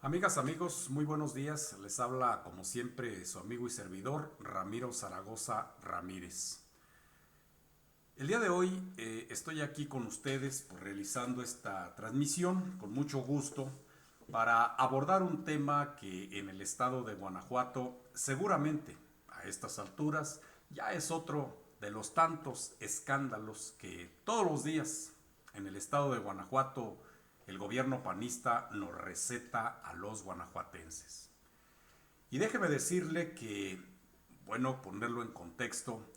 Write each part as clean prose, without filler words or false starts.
Amigas, amigos, muy buenos días. Les habla, como siempre, su amigo y servidor, Ramiro Zaragoza Ramírez. El día de hoy estoy aquí con ustedes realizando esta transmisión con mucho gusto para abordar un tema que en el estado de Guanajuato seguramente a estas alturas ya es otro de los tantos escándalos que todos los días en el estado de Guanajuato el gobierno panista nos receta a los guanajuatenses. Y déjeme decirle que, bueno, ponerlo en contexto,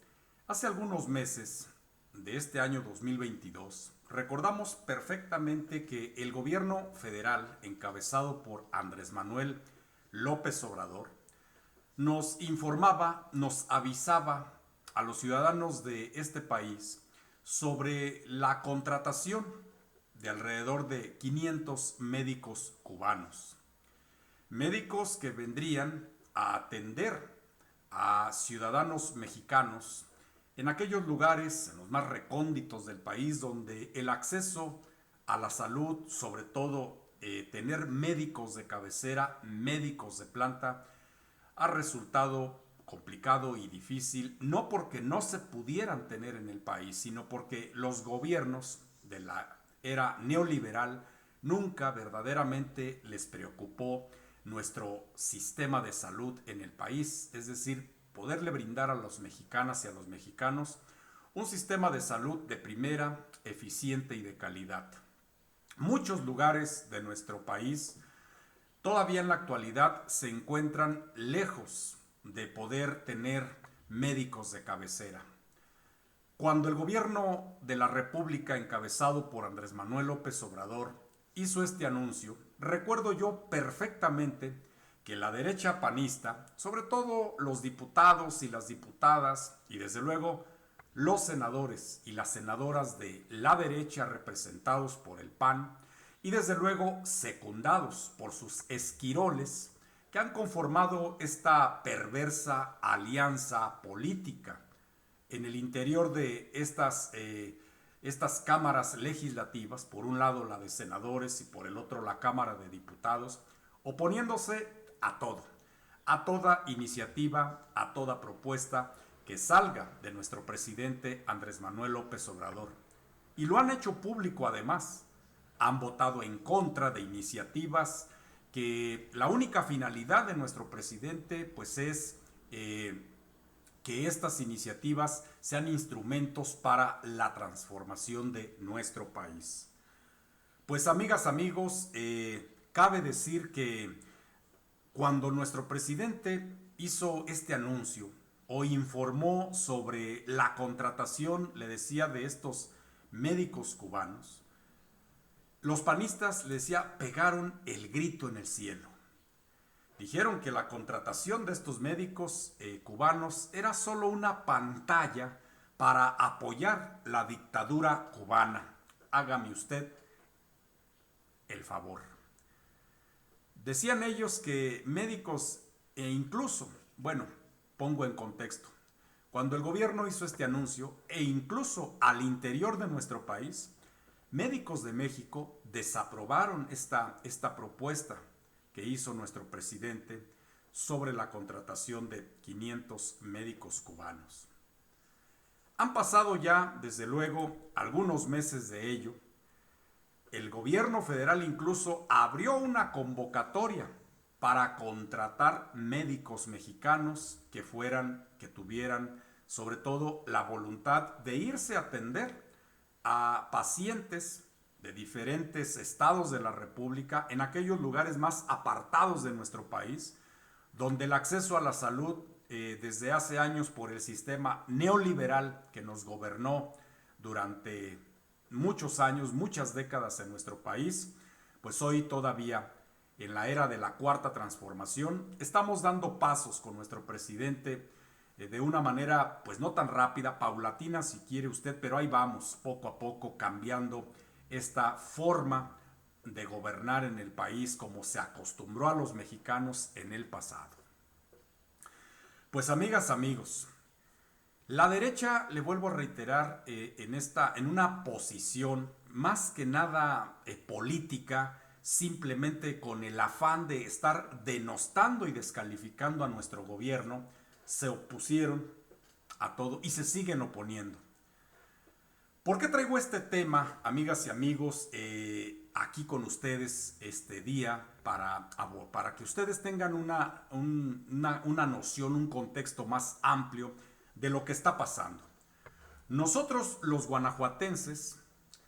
hace algunos meses de este año 2022, recordamos perfectamente que el gobierno federal, encabezado por Andrés Manuel López Obrador, nos informaba, nos avisaba a los ciudadanos de este país sobre la contratación de alrededor de 500 médicos cubanos. Médicos que vendrían a atender a ciudadanos mexicanos en aquellos lugares, en los más recónditos del país, donde el acceso a la salud, sobre todo tener médicos de cabecera, médicos de planta, ha resultado complicado y difícil, no porque no se pudieran tener en el país, sino porque los gobiernos de la era neoliberal nunca verdaderamente les preocupó nuestro sistema de salud en el país, es decir, poderle brindar a las mexicanas y a los mexicanos un sistema de salud de primera, eficiente y de calidad. Muchos lugares de nuestro país todavía en la actualidad se encuentran lejos de poder tener médicos de cabecera. Cuando el gobierno de la República, encabezado por Andrés Manuel López Obrador, hizo este anuncio, recuerdo yo perfectamente que la derecha panista, sobre todo los diputados y las diputadas, y desde luego los senadores y las senadoras de la derecha representados por el PAN, y desde luego secundados por sus esquiroles, que han conformado esta perversa alianza política en el interior de estas cámaras legislativas, por un lado la de senadores y por el otro la Cámara de Diputados, oponiéndose a todo, a toda iniciativa, a toda propuesta que salga de nuestro presidente Andrés Manuel López Obrador. Y lo han hecho público además. Han votado en contra de iniciativas que la única finalidad de nuestro presidente pues es que estas iniciativas sean instrumentos para la transformación de nuestro país. Pues amigas, amigos, cabe decir que cuando nuestro presidente hizo este anuncio o informó sobre la contratación, le decía, de estos médicos cubanos, los panistas, le decía, pegaron el grito en el cielo. Dijeron que la contratación de estos médicos cubanos era solo una pantalla para apoyar la dictadura cubana. Hágame usted el favor. Decían ellos que médicos e incluso, bueno, pongo en contexto, cuando el gobierno hizo este anuncio e incluso al interior de nuestro país, médicos de México desaprobaron esta propuesta que hizo nuestro presidente sobre la contratación de 500 médicos cubanos. Han pasado ya, desde luego, algunos meses de ello. El gobierno federal incluso abrió una convocatoria para contratar médicos mexicanos que tuvieran sobre todo la voluntad de irse a atender a pacientes de diferentes estados de la República en aquellos lugares más apartados de nuestro país, donde el acceso a la salud desde hace años por el sistema neoliberal que nos gobernó durante muchos años, muchas décadas en nuestro país, pues hoy todavía en la era de la cuarta transformación estamos dando pasos con nuestro presidente de una manera pues no tan rápida, paulatina si quiere usted, pero ahí vamos poco a poco cambiando esta forma de gobernar en el país como se acostumbró a los mexicanos en el pasado. Pues amigas, amigos, la derecha, le vuelvo a reiterar, en una posición más que nada política, simplemente con el afán de estar denostando y descalificando a nuestro gobierno, se opusieron a todo y se siguen oponiendo. ¿Por qué traigo este tema, amigas y amigos, aquí con ustedes este día para que ustedes tengan una noción, un contexto más amplio de lo que está pasando? Nosotros, los guanajuatenses,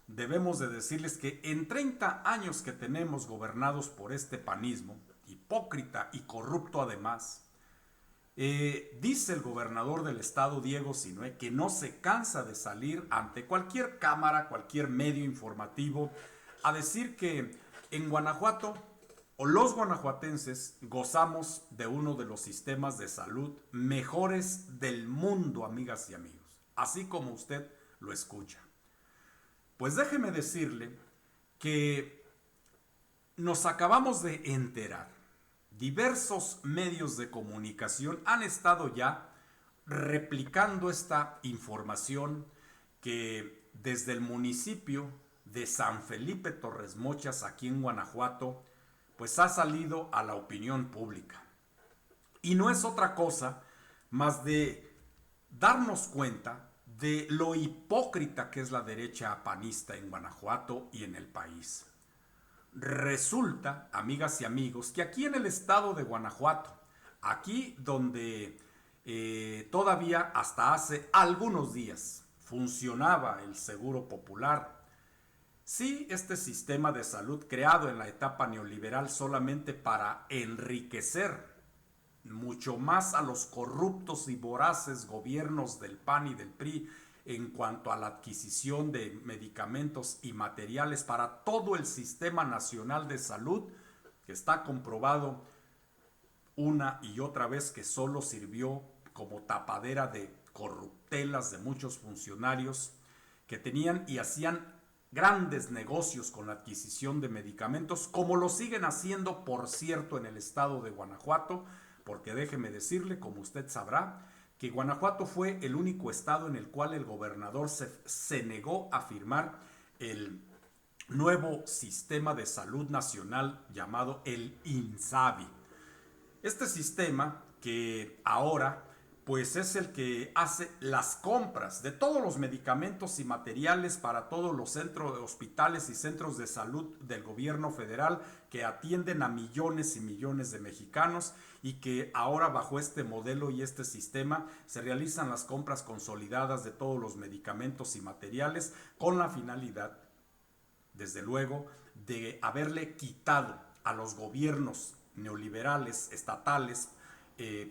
debemos de decirles que en 30 años que tenemos gobernados por este panismo, hipócrita y corrupto además, dice el gobernador del estado, Diego Sinue, que no se cansa de salir ante cualquier cámara, cualquier medio informativo, a decir que en Guanajuato, o los guanajuatenses, gozamos de uno de los sistemas de salud mejores del mundo, amigas y amigos, así como usted lo escucha. Pues déjeme decirle que nos acabamos de enterar. Diversos medios de comunicación han estado ya replicando esta información que desde el municipio de San Felipe Torres Mochas, aquí en Guanajuato, pues ha salido a la opinión pública. Y no es otra cosa más de darnos cuenta de lo hipócrita que es la derecha panista en Guanajuato y en el país. Resulta, amigas y amigos, que aquí en el estado de Guanajuato, aquí donde todavía hasta hace algunos días funcionaba el Seguro Popular, sí, este sistema de salud creado en la etapa neoliberal solamente para enriquecer mucho más a los corruptos y voraces gobiernos del PAN y del PRI en cuanto a la adquisición de medicamentos y materiales para todo el sistema nacional de salud, que está comprobado una y otra vez que solo sirvió como tapadera de corruptelas de muchos funcionarios que tenían y hacían grandes negocios con la adquisición de medicamentos, como lo siguen haciendo, por cierto, en el estado de Guanajuato, porque déjeme decirle, como usted sabrá, que Guanajuato fue el único estado en el cual el gobernador se negó a firmar el nuevo sistema de salud nacional llamado el INSABI. Este sistema que ahora pues es el que hace las compras de todos los medicamentos y materiales para todos los centros, hospitales y centros de salud del gobierno federal que atienden a millones y millones de mexicanos, y que ahora bajo este modelo y este sistema se realizan las compras consolidadas de todos los medicamentos y materiales con la finalidad, desde luego, de haberle quitado a los gobiernos neoliberales estatales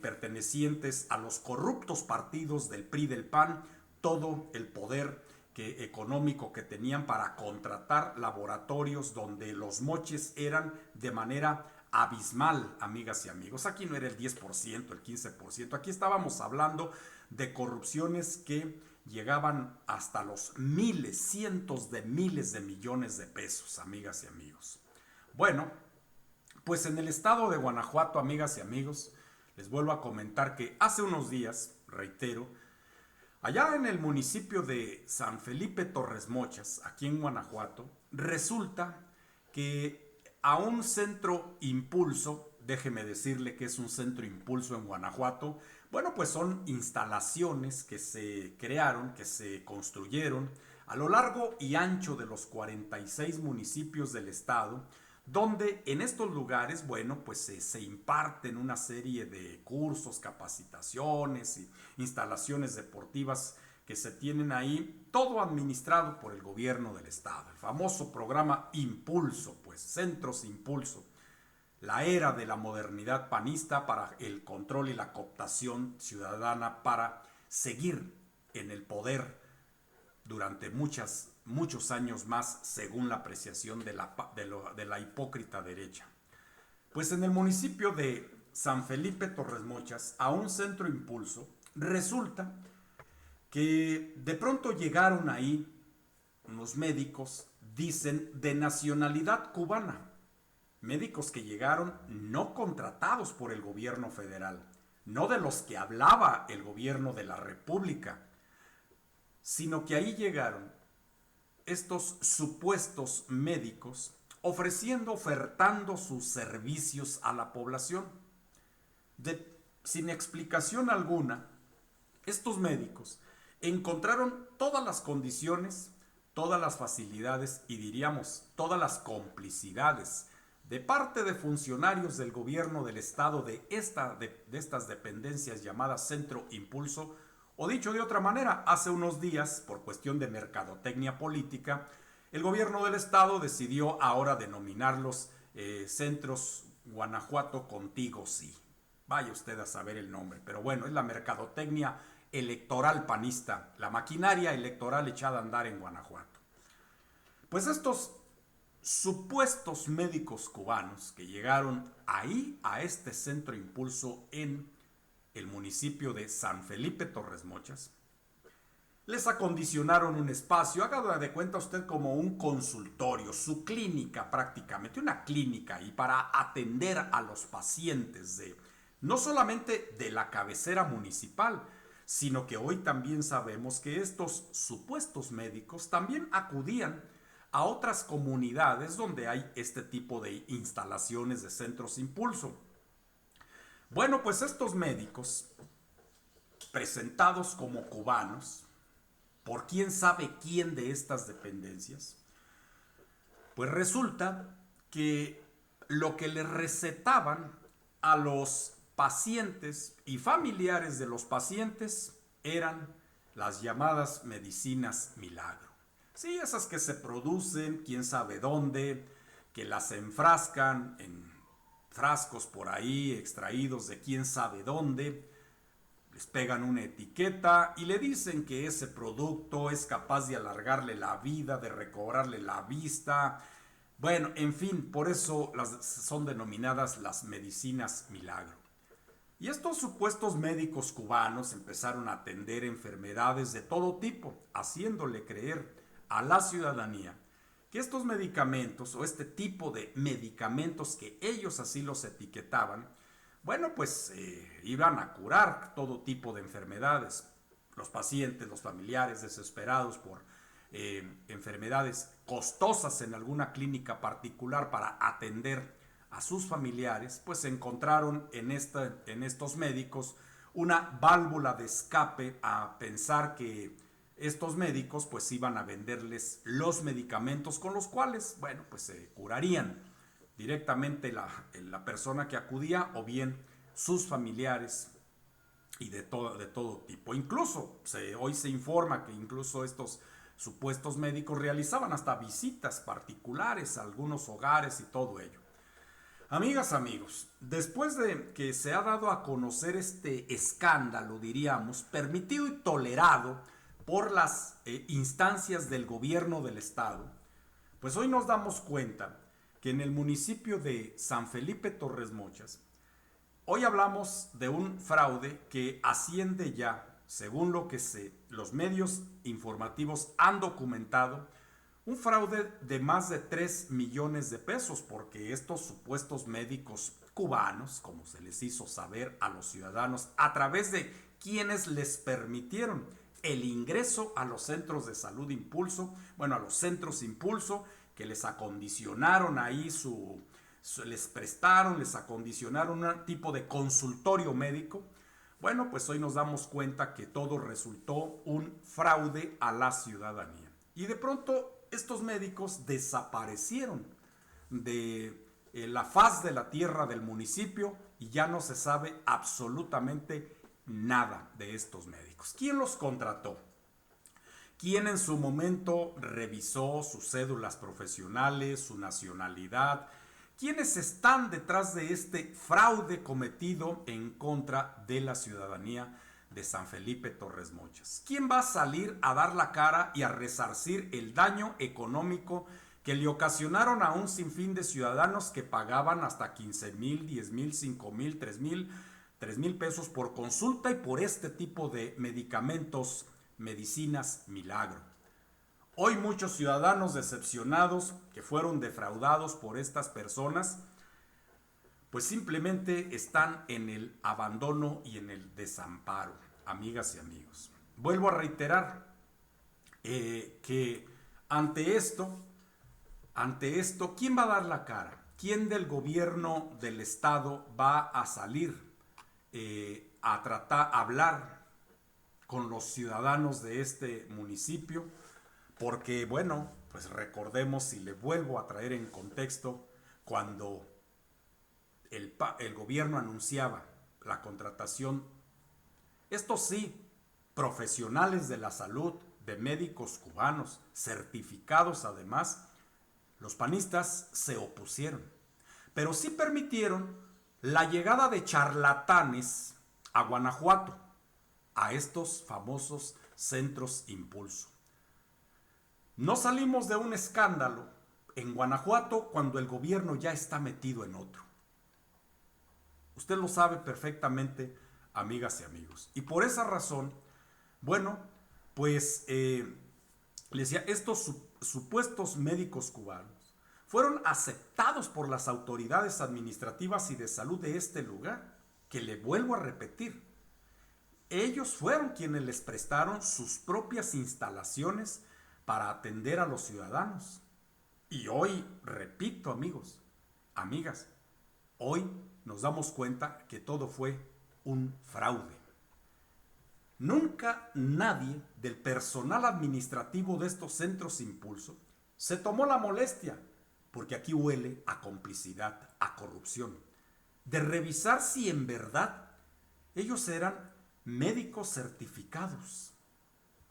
pertenecientes a los corruptos partidos del PRI y del PAN todo el poder económico que tenían para contratar laboratorios donde los moches eran de manera abismal, amigas y amigos. Aquí no era el 10%, el 15%, aquí estábamos hablando de corrupciones que llegaban hasta los miles, cientos de miles de millones de pesos, amigas y amigos. Bueno, pues en el estado de Guanajuato, amigas y amigos, les vuelvo a comentar que hace unos días, reitero, allá en el municipio de San Felipe Torres Mochas, aquí en Guanajuato, resulta que a un centro impulso, déjeme decirle que es un centro impulso en Guanajuato, bueno, pues son instalaciones que se crearon, que se construyeron a lo largo y ancho de los 46 municipios del estado, donde en estos lugares, bueno, pues se imparten una serie de cursos, capacitaciones y instalaciones deportivas que se tienen ahí, todo administrado por el gobierno del estado. El famoso programa Impulso, pues, Centros Impulso, la era de la modernidad panista para el control y la cooptación ciudadana para seguir en el poder durante muchos años más, según la apreciación de la hipócrita derecha. Pues en el municipio de San Felipe Torres Mochas, a un centro impulso, resulta que de pronto llegaron ahí unos médicos, dicen, de nacionalidad cubana. Médicos que llegaron no contratados por el gobierno federal, no de los que hablaba el gobierno de la República, sino que ahí llegaron estos supuestos médicos ofertando sus servicios a la población. Sin explicación alguna, estos médicos encontraron todas las condiciones, todas las facilidades y diríamos todas las complicidades de parte de funcionarios del gobierno del estado de estas dependencias llamadas Centro Impulso, o dicho de otra manera, hace unos días, por cuestión de mercadotecnia política, el gobierno del estado decidió ahora denominarlos Centros Guanajuato Contigo Sí. Vaya usted a saber el nombre, pero bueno, es la mercadotecnia electoral panista, la maquinaria electoral echada a andar en Guanajuato. Pues estos supuestos médicos cubanos que llegaron ahí a este Centro Impulso en el municipio de San Felipe Torres Mochas, les acondicionaron un espacio, haga de cuenta usted como un consultorio, su clínica prácticamente, una clínica, y para atender a los pacientes de no solamente de la cabecera municipal, sino que hoy también sabemos que estos supuestos médicos también acudían a otras comunidades donde hay este tipo de instalaciones de centros impulso. Bueno, pues estos médicos, presentados como cubanos, por quién sabe quién de estas dependencias, pues resulta que lo que le recetaban a los pacientes y familiares de los pacientes eran las llamadas medicinas milagro. Sí, esas que se producen, quién sabe dónde, que las enfrascan en frascos por ahí, extraídos de quién sabe dónde, les pegan una etiqueta y le dicen que ese producto es capaz de alargarle la vida, de recobrarle la vista. Bueno, en fin, por eso son denominadas las medicinas milagro. Y estos supuestos médicos cubanos empezaron a atender enfermedades de todo tipo, haciéndole creer a la ciudadanía que estos medicamentos o este tipo de medicamentos que ellos así los etiquetaban, bueno, pues iban a curar todo tipo de enfermedades. Los pacientes, los familiares desesperados por enfermedades costosas en alguna clínica particular para atender a sus familiares, pues encontraron en estos médicos una válvula de escape a pensar que estos médicos pues iban a venderles los medicamentos con los cuales, bueno, pues se curarían directamente la persona que acudía o bien sus familiares y de todo tipo. Incluso hoy se informa que incluso estos supuestos médicos realizaban hasta visitas particulares a algunos hogares y todo ello. Amigas, amigos, después de que se ha dado a conocer este escándalo, diríamos, permitido y tolerado por las instancias del gobierno del estado, pues hoy nos damos cuenta que en el municipio de San Felipe Torres Mochas, hoy hablamos de un fraude que asciende ya, según lo que los medios informativos han documentado, un fraude de más de 3 millones de pesos, porque estos supuestos médicos cubanos, como se les hizo saber a los ciudadanos, a través de quienes les permitieron el ingreso a los centros de salud impulso, bueno, a los centros impulso, que les acondicionaron ahí les acondicionaron un tipo de consultorio médico. Bueno, pues hoy nos damos cuenta que todo resultó un fraude a la ciudadanía. Y de pronto estos médicos desaparecieron de la faz de la tierra del municipio y ya no se sabe absolutamente nada de estos médicos. ¿Quién los contrató? ¿Quién en su momento revisó sus cédulas profesionales, su nacionalidad? ¿Quiénes están detrás de este fraude cometido en contra de la ciudadanía de San Felipe Torres Mochas? ¿Quién va a salir a dar la cara y a resarcir el daño económico que le ocasionaron a un sinfín de ciudadanos que pagaban hasta 15,000, 10,000, 5,000, 3,000 pesos por consulta y por este tipo de medicamentos, medicinas milagro? Hoy muchos ciudadanos decepcionados que fueron defraudados por estas personas, pues simplemente están en el abandono y en el desamparo, amigas y amigos. Vuelvo a reiterar que ante ante esto, ¿quién va a dar la cara? ¿Quién del gobierno del estado va a salir a tratar, a hablar con los ciudadanos de este municipio? Porque, bueno, pues recordemos, y le vuelvo a traer en contexto, cuando el gobierno anunciaba la contratación, estos sí, profesionales de la salud, de médicos cubanos, certificados además, los panistas se opusieron, pero sí permitieron la llegada de charlatanes a Guanajuato, a estos famosos centros impulso. No salimos de un escándalo en Guanajuato cuando el gobierno ya está metido en otro. Usted lo sabe perfectamente, amigas y amigos. Y por esa razón, bueno, pues les decía, estos supuestos médicos cubanos fueron aceptados por las autoridades administrativas y de salud de este lugar, que le vuelvo a repetir, ellos fueron quienes les prestaron sus propias instalaciones para atender a los ciudadanos. Y hoy, repito, amigos, amigas, hoy nos damos cuenta que todo fue un fraude. Nunca nadie del personal administrativo de estos centros impulso se tomó la molestia, porque aquí huele a complicidad, a corrupción, de revisar si en verdad ellos eran médicos certificados.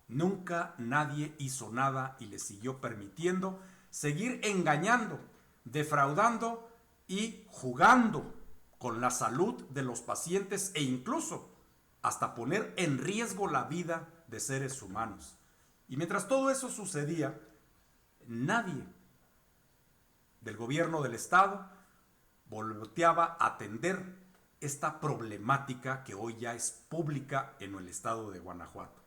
Nunca nadie hizo nada y les siguió permitiendo seguir engañando, defraudando y jugando con la salud de los pacientes e incluso hasta poner en riesgo la vida de seres humanos. Y mientras todo eso sucedía, nadie del gobierno del estado volteaba a atender esta problemática que hoy ya es pública en el estado de Guanajuato.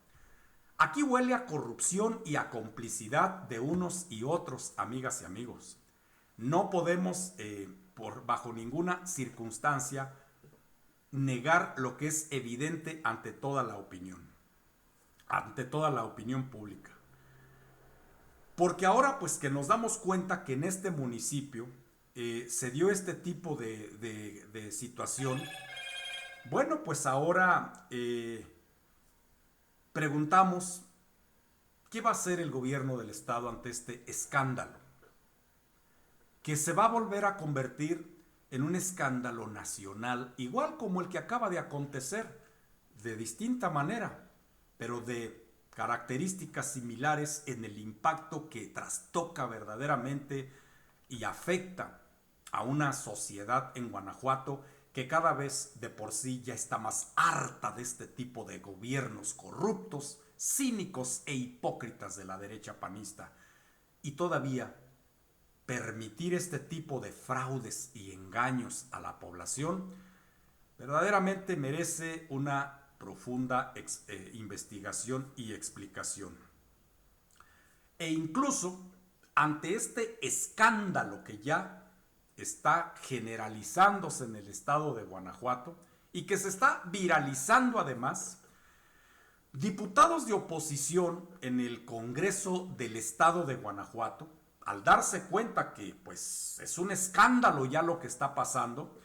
Aquí huele a corrupción y a complicidad de unos y otros, amigas y amigos. No podemos, bajo ninguna circunstancia, negar lo que es evidente ante toda la opinión pública. Porque ahora pues que nos damos cuenta que en este municipio se dio este tipo de situación, bueno, pues ahora preguntamos, ¿qué va a hacer el gobierno del estado ante este escándalo? Que se va a volver a convertir en un escándalo nacional, igual como el que acaba de acontecer, de distinta manera, pero de características similares en el impacto que trastoca verdaderamente y afecta a una sociedad en Guanajuato que cada vez de por sí ya está más harta de este tipo de gobiernos corruptos, cínicos e hipócritas de la derecha panista. Y todavía permitir este tipo de fraudes y engaños a la población verdaderamente merece una profunda investigación y explicación. E incluso ante este escándalo que ya está generalizándose en el estado de Guanajuato y que se está viralizando además, diputados de oposición en el Congreso del estado de Guanajuato, al darse cuenta que pues es un escándalo ya lo que está pasando,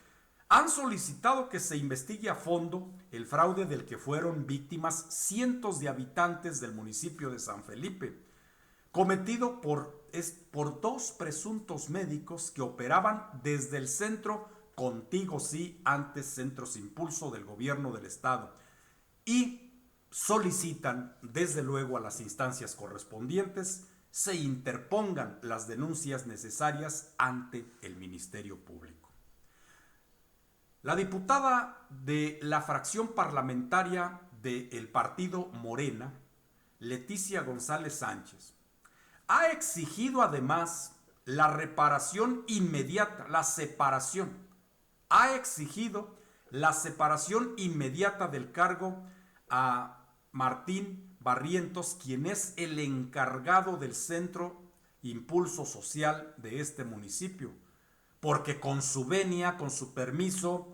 han solicitado que se investigue a fondo el fraude del que fueron víctimas cientos de habitantes del municipio de San Felipe, cometido por dos presuntos médicos que operaban desde el centro Contigo Sí, antes Centros Impulso del gobierno del estado, y solicitan desde luego a las instancias correspondientes se interpongan las denuncias necesarias ante el Ministerio Público. La diputada de la fracción parlamentaria del partido Morena, Leticia González Sánchez, ha exigido además la reparación inmediata, ha exigido la separación inmediata del cargo a Martín Barrientos, quien es el encargado del Centro Impulso Social de este municipio, porque con su venia, con su permiso,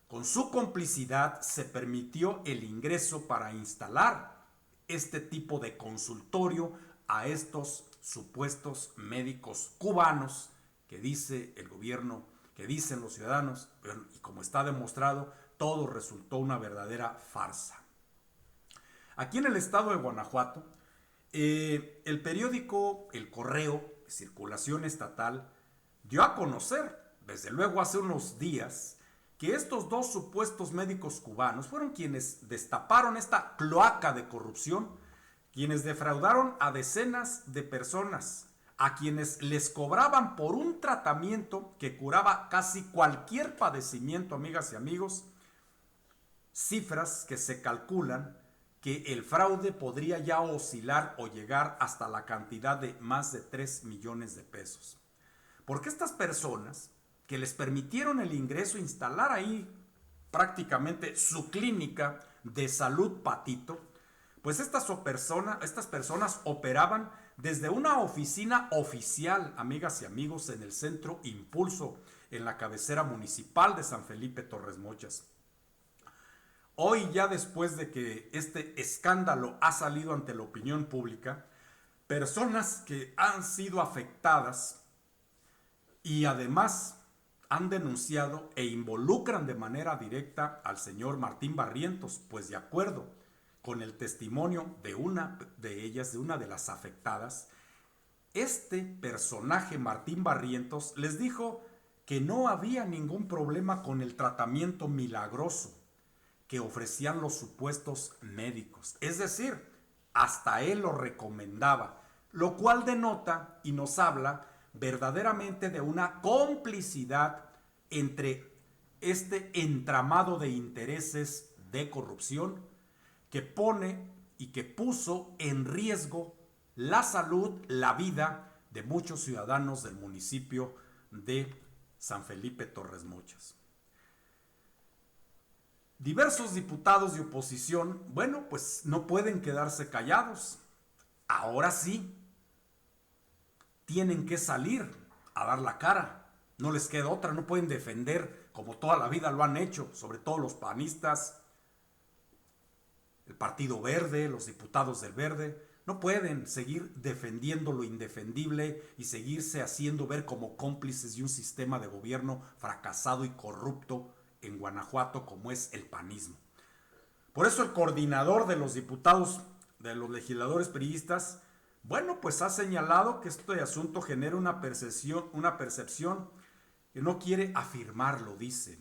con su complicidad, se permitió el ingreso para instalar este tipo de consultorio a estos supuestos médicos cubanos que dice el gobierno, que dicen los ciudadanos, y como está demostrado, todo resultó una verdadera farsa. Aquí en el estado de Guanajuato, el periódico El Correo, de circulación estatal, dio a conocer, desde luego hace unos días, que estos dos supuestos médicos cubanos fueron quienes destaparon esta cloaca de corrupción, quienes defraudaron a decenas de personas, a quienes les cobraban por un tratamiento que curaba casi cualquier padecimiento, amigas y amigos, cifras que se calculan que el fraude podría ya oscilar o llegar hasta la cantidad de más de 3 millones de pesos. Porque estas personas que les permitieron el ingreso, instalar ahí prácticamente su clínica de salud patito, pues estas personas operaban desde una oficina oficial, amigas y amigos, en el centro Impulso, en la cabecera municipal de San Felipe Torres Mochas. Hoy, ya después de que este escándalo ha salido ante la opinión pública, personas que han sido afectadas y además han denunciado e involucran de manera directa al señor Martín Barrientos, pues de acuerdo con el testimonio de una de ellas, de una de las afectadas, este personaje Martín Barrientos les dijo que no había ningún problema con el tratamiento milagroso que ofrecían los supuestos médicos. Es decir, hasta él lo recomendaba, lo cual denota y nos habla verdaderamente de una complicidad entre este entramado de intereses de corrupción que pone y que puso en riesgo la salud, la vida de muchos ciudadanos del municipio de San Felipe Torres Mochas. Diversos diputados de oposición, bueno, pues no pueden quedarse callados. Ahora sí, tienen que salir a dar la cara. No les queda otra, no pueden defender como toda la vida lo han hecho, sobre todo los panistas, el Partido Verde, los diputados del Verde. No pueden seguir defendiendo lo indefendible y seguirse haciendo ver como cómplices de un sistema de gobierno fracasado y corrupto en Guanajuato como es el panismo. Por eso el coordinador de los diputados, de los legisladores priistas, bueno, pues ha señalado que este asunto genera una percepción que no quiere afirmarlo, dice,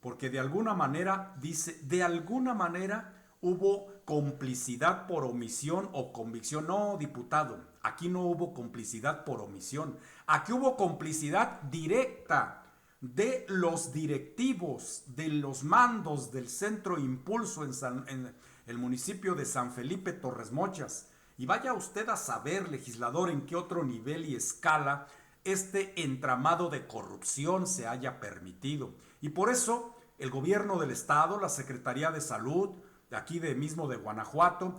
porque de alguna manera, dice, de alguna manera hubo complicidad por omisión o convicción. No, diputado, aquí no hubo complicidad por omisión, aquí hubo complicidad directa de los directivos, de los mandos del Centro Impulso en el municipio de San Felipe Torres Mochas. Y vaya usted a saber, legislador, en qué otro nivel y escala este entramado de corrupción se haya permitido. Y por eso el gobierno del estado, la Secretaría de Salud, de aquí mismo de Guanajuato,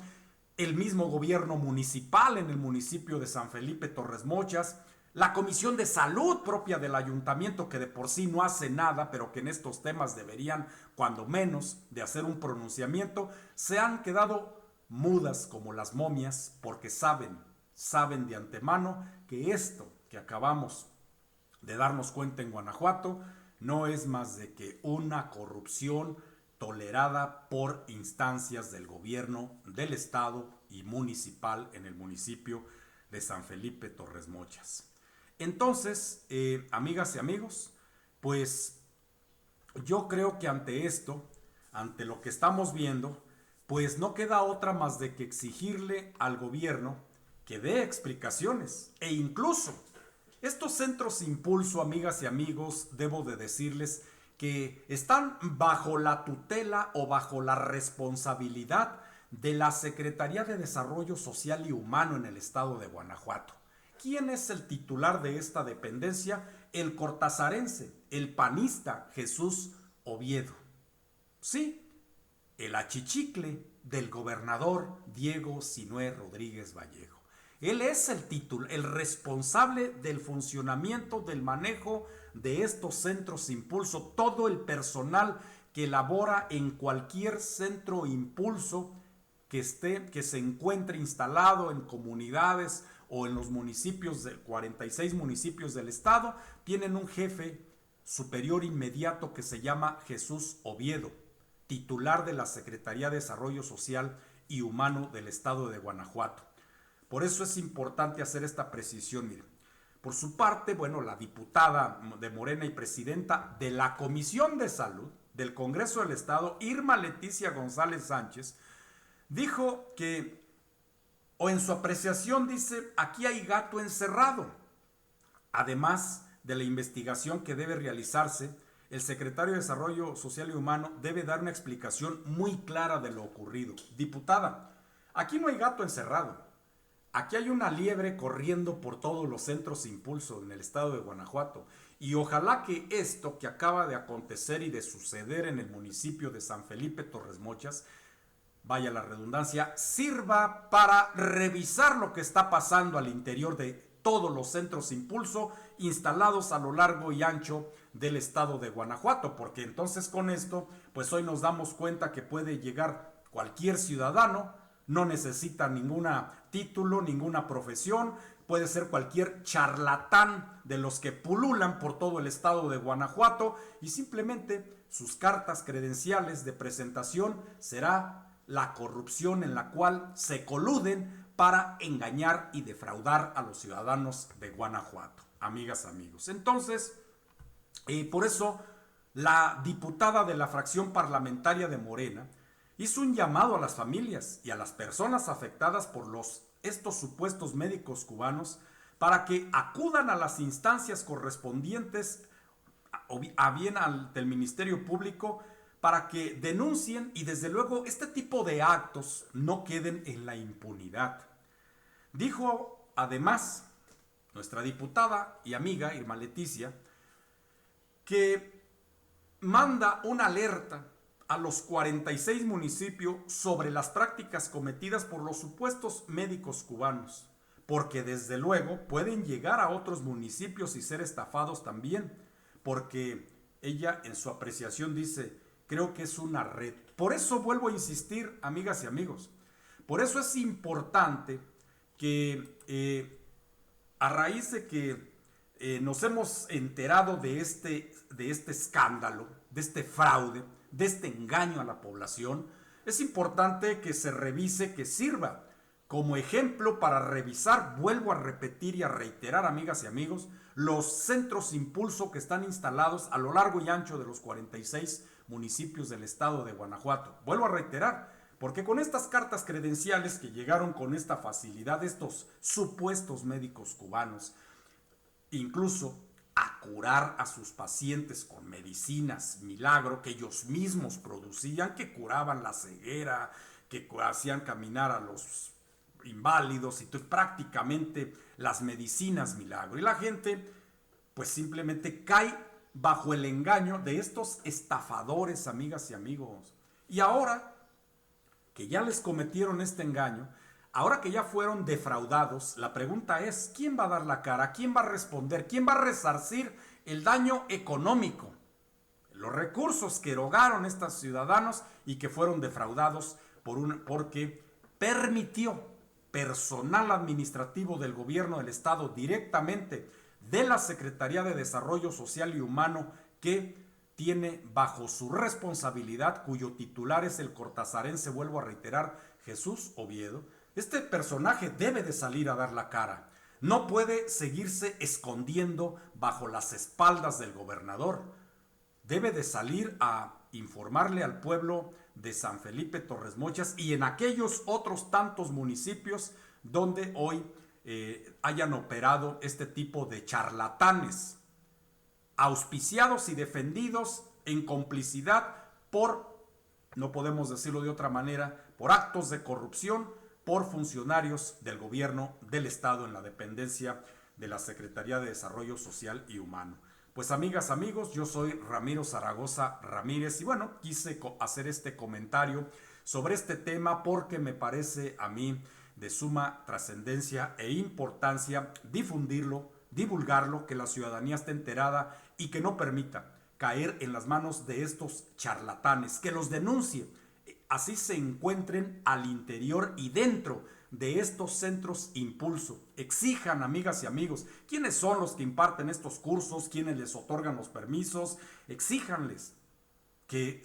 el mismo gobierno municipal en el municipio de San Felipe Torres Mochas, la Comisión de Salud propia del ayuntamiento, que de por sí no hace nada, pero que en estos temas deberían, cuando menos, de hacer un pronunciamiento, se han quedado mudas como las momias, porque saben de antemano que esto que acabamos de darnos cuenta en Guanajuato no es más de que una corrupción tolerada por instancias del gobierno del estado y municipal en el municipio de San Felipe Torres Mochas. Entonces, amigas y amigos, pues yo creo que ante esto, ante lo que estamos viendo, pues no queda otra más de que exigirle al gobierno que dé explicaciones. E incluso estos centros Impulso, amigas y amigos, debo de decirles que están bajo la tutela o bajo la responsabilidad de la Secretaría de Desarrollo Social y Humano en el estado de Guanajuato. ¿Quién es el titular de esta dependencia? El cortazarense, el panista Jesús Oviedo. Sí, el achichicle del gobernador Diego Sinué Rodríguez Vallejo. Él es el responsable del funcionamiento, del manejo de estos centros Impulso, todo el personal que labora en cualquier centro Impulso que se encuentre instalado en comunidades o en los municipios, de 46 municipios del estado, tienen un jefe superior inmediato que se llama Jesús Oviedo, titular de la Secretaría de Desarrollo Social y Humano del estado de Guanajuato. Por eso es importante hacer esta precisión. Miren, por su parte, bueno, la diputada de Morena y presidenta de la Comisión de Salud del Congreso del Estado, Irma Leticia González Sánchez, dijo que, o en su apreciación dice, aquí hay gato encerrado. Además de la investigación que debe realizarse, el secretario de Desarrollo Social y Humano debe dar una explicación muy clara de lo ocurrido. Diputada, aquí no hay gato encerrado. Aquí hay una liebre corriendo por todos los centros impulso en el estado de Guanajuato. Y ojalá que esto que acaba de acontecer y de suceder en el municipio de San Felipe Torres Mochas, vaya la redundancia, sirva para revisar lo que está pasando al interior de todos los centros impulso instalados a lo largo y ancho del estado de Guanajuato, porque entonces con esto, pues hoy nos damos cuenta que puede llegar cualquier ciudadano, no necesita ningún título, ninguna profesión, puede ser cualquier charlatán de los que pululan por todo el estado de Guanajuato y simplemente sus cartas credenciales de presentación será la corrupción en la cual se coluden para engañar y defraudar a los ciudadanos de Guanajuato. Amigas, amigos. Entonces, por eso la diputada de la fracción parlamentaria de Morena hizo un llamado a las familias y a las personas afectadas por estos supuestos médicos cubanos para que acudan a las instancias correspondientes a bien del Ministerio Público para que denuncien y desde luego este tipo de actos no queden en la impunidad. Dijo además nuestra diputada y amiga Irma Leticia que manda una alerta a los 46 municipios sobre las prácticas cometidas por los supuestos médicos cubanos, porque desde luego pueden llegar a otros municipios y ser estafados también, porque ella en su apreciación dice, creo que es una red. Por eso vuelvo a insistir, amigas y amigos, por eso es importante que a raíz de que nos hemos enterado de este escándalo, de este fraude, de este engaño a la población, es importante que se revise, que sirva como ejemplo para revisar, vuelvo a repetir y a reiterar, amigas y amigos, los centros impulso que están instalados a lo largo y ancho de los 46 municipios del estado de Guanajuato. Vuelvo a reiterar, porque con estas cartas credenciales que llegaron con esta facilidad, estos supuestos médicos cubanos, incluso a curar a sus pacientes con medicinas milagro que ellos mismos producían, que curaban la ceguera, que hacían caminar a los inválidos y prácticamente las medicinas milagro. Y la gente pues simplemente cae bajo el engaño de estos estafadores, amigas y amigos. Y ahora que ya les cometieron este engaño, ahora que ya fueron defraudados, la pregunta es, ¿quién va a dar la cara? ¿Quién va a responder? ¿Quién va a resarcir el daño económico? Los recursos que erogaron estos ciudadanos y que fueron defraudados porque permitió personal administrativo del gobierno del estado directamente de la Secretaría de Desarrollo Social y Humano que tiene bajo su responsabilidad, cuyo titular es el cortazarense, vuelvo a reiterar, Jesús Oviedo. Este personaje debe de salir a dar la cara. No puede seguirse escondiendo bajo las espaldas del gobernador. Debe de salir a informarle al pueblo de San Felipe Torres Mochas y en aquellos otros tantos municipios donde hoy hayan operado este tipo de charlatanes, auspiciados y defendidos en complicidad por, no podemos decirlo de otra manera, por actos de corrupción, por funcionarios del gobierno del estado en la dependencia de la Secretaría de Desarrollo Social y Humano. Pues amigas, amigos, yo soy Ramiro Zaragoza Ramírez y bueno, quise hacer este comentario sobre este tema porque me parece a mí de suma trascendencia e importancia difundirlo, divulgarlo, que la ciudadanía esté enterada y que no permita caer en las manos de estos charlatanes, que los denuncie, así se encuentren al interior y dentro de estos centros Impulso. Exijan, amigas y amigos, quiénes son los que imparten estos cursos, quiénes les otorgan los permisos. Exíjanles que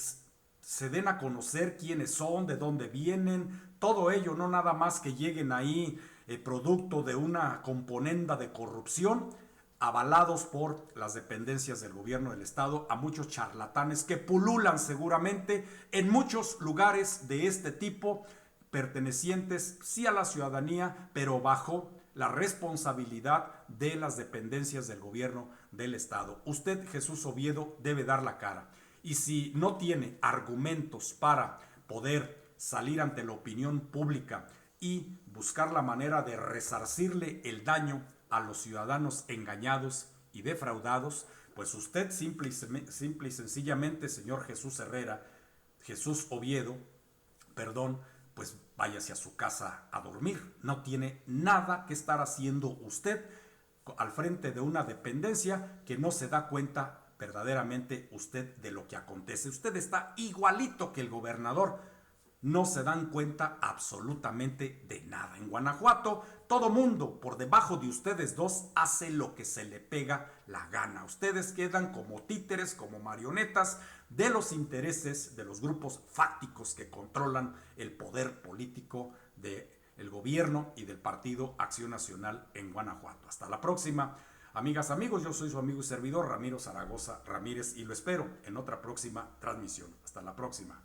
se den a conocer quiénes son, de dónde vienen, todo ello, no nada más que lleguen ahí producto de una componenda de corrupción, avalados por las dependencias del gobierno del estado, a muchos charlatanes que pululan seguramente en muchos lugares de este tipo, pertenecientes sí a la ciudadanía, pero bajo la responsabilidad de las dependencias del gobierno del estado. Usted, Jesús Oviedo, debe dar la cara. Y si no tiene argumentos para poder salir ante la opinión pública y buscar la manera de resarcirle el daño a los ciudadanos engañados y defraudados, pues usted simple y sencillamente, señor Jesús Herrera, Jesús Oviedo, perdón, pues váyase a su casa a dormir. No tiene nada que estar haciendo usted al frente de una dependencia que no se da cuenta verdaderamente usted de lo que acontece. Usted está igualito que el gobernador. No se dan cuenta absolutamente de nada. En Guanajuato, todo mundo por debajo de ustedes dos hace lo que se le pega la gana. Ustedes quedan como títeres, como marionetas de los intereses de los grupos fácticos que controlan el poder político del gobierno y del Partido Acción Nacional en Guanajuato. Hasta la próxima. Amigas, amigos, yo soy su amigo y servidor Ramiro Zaragoza Ramírez y lo espero en otra próxima transmisión. Hasta la próxima.